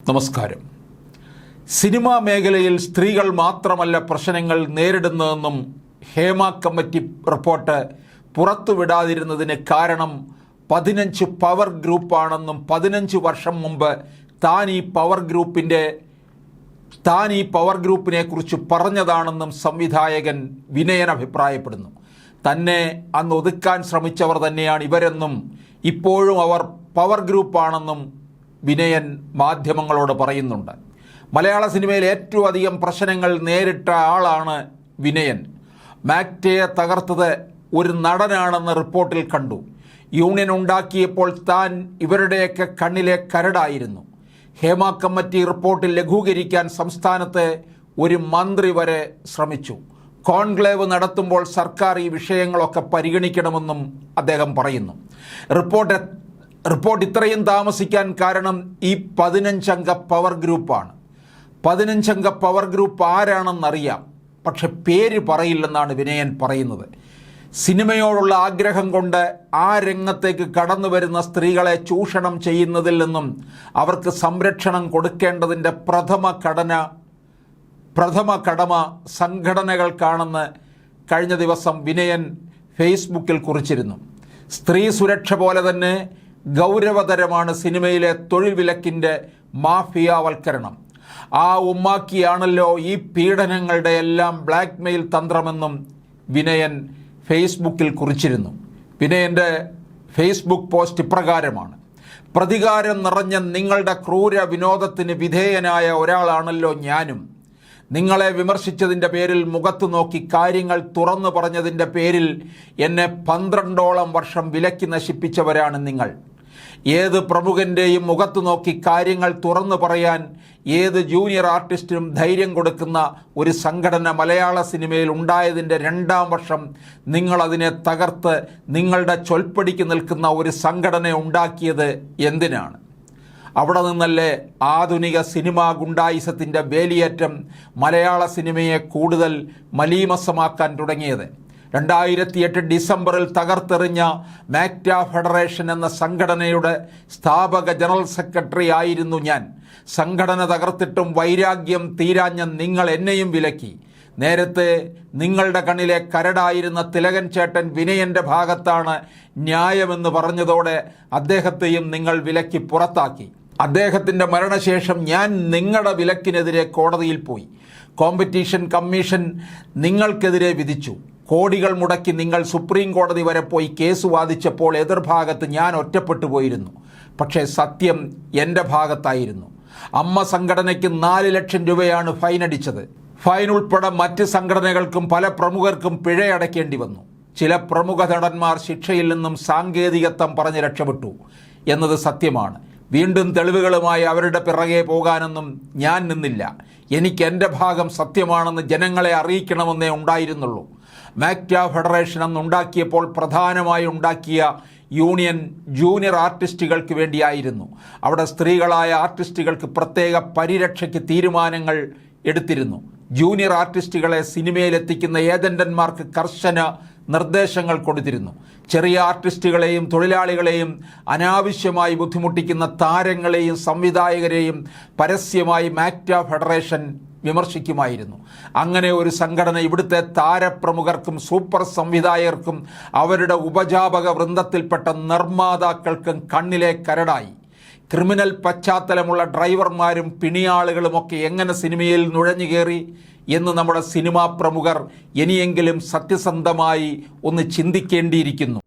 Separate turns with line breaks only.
നമസ്കാരം. സിനിമാ മേഖലയിൽ സ്ത്രീകൾ മാത്രമല്ല പ്രശ്നങ്ങൾ നേരിടുന്നതെന്നും ഹേമ കമ്മിറ്റി റിപ്പോർട്ട് പുറത്തുവിടാതിരുന്നതിന് കാരണം 15 പവർ ഗ്രൂപ്പാണെന്നും 15 വർഷം മുമ്പ് താൻ ഈ പവർ ഗ്രൂപ്പിനെ കുറിച്ച് പറഞ്ഞതാണെന്നും സംവിധായകൻ വിനയൻ അഭിപ്രായപ്പെടുന്നു. തന്നെ അന്ന് ഒതുക്കാൻ ശ്രമിച്ചവർ തന്നെയാണ് ഇവരെന്നും ഇപ്പോഴും അവർ പവർ ഗ്രൂപ്പാണെന്നും വിനയൻ മാധ്യമങ്ങളോട് പറയുന്നുണ്ട്. മലയാള സിനിമയിൽ ഏറ്റവും അധികം പ്രശ്നങ്ങൾ നേരിട്ട ആളാണ് വിനയൻ. മാക്ടയെ തകർത്തത് ഒരു നടനാണെന്ന് റിപ്പോർട്ടിൽ കണ്ടു. യൂണിയൻ ഉണ്ടാക്കിയപ്പോൾ താൻ ഇവരുടെയൊക്കെ കണ്ണിലെ കരടായിരുന്നു. ഹേമ കമ്മിറ്റി റിപ്പോർട്ട് ലഘൂകരിക്കാൻ സംസ്ഥാനത്തെ ഒരു മന്ത്രി വരെ ശ്രമിച്ചു. കോൺക്ലേവ് നടത്തുമ്പോൾ സർക്കാർ ഈ വിഷയങ്ങളൊക്കെ പരിഗണിക്കണമെന്നും അദ്ദേഹം പറയുന്നു. റിപ്പോർട്ട് ഇത്രയും താമസിക്കാൻ കാരണം ഈ 15 അംഗ പവർ ഗ്രൂപ്പാണ്. 15 അംഗ പവർ ഗ്രൂപ്പ് ആരാണെന്നറിയാം, പക്ഷെ പേര് പറയില്ലെന്നാണ് വിനയൻ പറയുന്നത്. സിനിമയോടുള്ള ആഗ്രഹം കൊണ്ട് ആ രംഗത്തേക്ക് കടന്നു വരുന്ന സ്ത്രീകളെ ചൂഷണം ചെയ്യുന്നതിൽ നിന്നും അവർക്ക് സംരക്ഷണം കൊടുക്കേണ്ടതിൻ്റെ പ്രഥമ കടമ സംഘടനകൾക്കാണെന്ന് കഴിഞ്ഞ ദിവസം വിനയൻ ഫേസ്ബുക്കിൽ കുറിച്ചിരുന്നു. സ്ത്രീ സുരക്ഷ പോലെ തന്നെ ഗൗരവതരമാണ് സിനിമയിലെ തൊഴിൽ വിലക്കിൻ്റെ മാഫിയാവൽക്കരണം. ആ ഉമ്മാക്കിയാണല്ലോ ഈ പീഡനങ്ങളുടെ എല്ലാം ബ്ലാക്ക് മെയിൽ തന്ത്രമെന്നും വിനയൻ ഫേസ്ബുക്കിൽ കുറിച്ചിരുന്നു. വിനയൻ്റെ ഫേസ്ബുക്ക് പോസ്റ്റ് ഇപ്രകാരമാണ്: പ്രതികാരം നിറഞ്ഞ നിങ്ങളുടെ ക്രൂര വിനോദത്തിന് വിധേയനായ ഒരാളാണല്ലോ ഞാനും. നിങ്ങളെ വിമർശിച്ചതിൻ്റെ പേരിൽ മുഖത്ത് നോക്കി കാര്യങ്ങൾ തുറന്നു പറഞ്ഞതിൻ്റെ പേരിൽ എന്നെ 12ഓളം വർഷം വിലക്കി നശിപ്പിച്ചവരാണ് നിങ്ങൾ. ഏത് പ്രമുഖൻ്റെയും മുഖത്ത് നോക്കി കാര്യങ്ങൾ തുറന്നു പറയാൻ ഏത് ജൂനിയർ ആർട്ടിസ്റ്റിനും ധൈര്യം കൊടുക്കുന്ന ഒരു സംഘടന മലയാള സിനിമയിൽ ഉണ്ടായതിൻ്റെ 2ാം വർഷം നിങ്ങളതിനെ തകർത്ത് നിങ്ങളുടെ ചൊൽപ്പടിക്ക് നിൽക്കുന്ന ഒരു സംഘടന ഉണ്ടാക്കിയത് എന്തിനാണ്? അവിടെ നിന്നല്ലേ ആധുനിക സിനിമാ ഗുണ്ടായിസത്തിൻ്റെ വേലിയേറ്റം മലയാള സിനിമയെ കൂടുതൽ മലീമസമാക്കാൻ തുടങ്ങിയത്. 2008 ഡിസംബറിൽ തകർത്തെറിഞ്ഞ മാക്ട ഫെഡറേഷൻ എന്ന സംഘടനയുടെ സ്ഥാപക ജനറൽ സെക്രട്ടറി ആയിരുന്നു ഞാൻ. സംഘടന തകർത്തിട്ടും വൈരാഗ്യം തീരാഞ്ഞ നിങ്ങൾ എന്നെയും വിലക്കി. നേരത്തെ നിങ്ങളുടെ കണ്ണിലെ കരടായിരുന്ന തിലകൻ ചേട്ടൻ വിനയൻ്റെ ഭാഗത്താണ് ന്യായമെന്ന് പറഞ്ഞതോടെ അദ്ദേഹത്തെയും നിങ്ങൾ വിലക്കി പുറത്താക്കി. അദ്ദേഹത്തിൻ്റെ മരണശേഷം ഞാൻ നിങ്ങളുടെ വിലക്കിനെതിരെ കോടതിയിൽ പോയി. കോമ്പറ്റീഷൻ കമ്മീഷൻ നിങ്ങൾക്കെതിരെ വിധിച്ചു. കോടികൾ മുടക്കി നിങ്ങൾ സുപ്രീം കോടതി വരെ പോയി കേസ് വാദിച്ചപ്പോൾ എതിർഭാഗത്ത് ഞാൻ ഒറ്റപ്പെട്ടു പോയിരുന്നു. പക്ഷേ സത്യം എൻ്റെ ഭാഗത്തായിരുന്നു. അമ്മ സംഘടനയ്ക്ക് 4 ലക്ഷം രൂപയാണ് ഫൈൻ അടിച്ചത്. ഫൈൻ ഉൾപ്പെടെ മറ്റ് സംഘടനകൾക്കും പല പ്രമുഖർക്കും പിഴയടയ്ക്കേണ്ടി വന്നു. ചില പ്രമുഖ നടന്മാർ ശിക്ഷയിൽ നിന്നും സാങ്കേതികത്വം പറഞ്ഞ് രക്ഷപ്പെട്ടു എന്നത് സത്യമാണ്. വീണ്ടും തെളിവുകളുമായി അവരുടെ പിറകെ പോകാനൊന്നും ഞാൻ നിന്നില്ല. എനിക്ക് എൻ്റെ ഭാഗം സത്യമാണെന്ന് ജനങ്ങളെ അറിയിക്കണമെന്നേ ഉണ്ടായിരുന്നുള്ളൂ. മാക്ട ഫെഡറേഷൻ അന്നുണ്ടാക്കിയപ്പോൾ പ്രധാനമായി ഉണ്ടാക്കിയ യൂണിയൻ ജൂനിയർ ആർട്ടിസ്റ്റുകൾക്ക് വേണ്ടിയായിരുന്നു. അവിടെ സ്ത്രീകളായ ആർട്ടിസ്റ്റുകൾക്ക് പ്രത്യേക പരിരക്ഷയ്ക്ക് തീരുമാനങ്ങൾ എടുത്തിരുന്നു. ജൂനിയർ ആർട്ടിസ്റ്റുകളെ സിനിമയിലെത്തിക്കുന്ന ഏജന്റന്മാർക്ക് കർശന നിർദ്ദേശങ്ങൾ കൊടുത്തിരുന്നു. ചെറിയ ആർട്ടിസ്റ്റുകളെയും തൊഴിലാളികളെയും അനാവശ്യമായി ബുദ്ധിമുട്ടിക്കുന്ന താരങ്ങളെയും സംവിധായകരെയും പരസ്യമായി മാക്ട ഫെഡറേഷൻ വിമർശിക്കുമായിരുന്നു. അങ്ങനെ ഒരു സംഘടന ഇവിടുത്തെ താരപ്രമുഖർക്കും സൂപ്പർ സംവിധായകർക്കും അവരുടെ ഉപജാപക വൃന്ദത്തിൽപ്പെട്ട നിർമ്മാതാക്കൾക്കും കണ്ണിലെ കരടായി. ക്രിമിനൽ പശ്ചാത്തലമുള്ള ഡ്രൈവർമാരും പിണിയാളുകളുമൊക്കെ എങ്ങനെ സിനിമയിൽ നുഴഞ്ഞു കയറി എന്ന് നമ്മുടെ സിനിമാ പ്രമുഖർ ഇനിയെങ്കിലും സത്യസന്ധമായി ഒന്ന് ചിന്തിക്കേണ്ടിയിരിക്കുന്നു.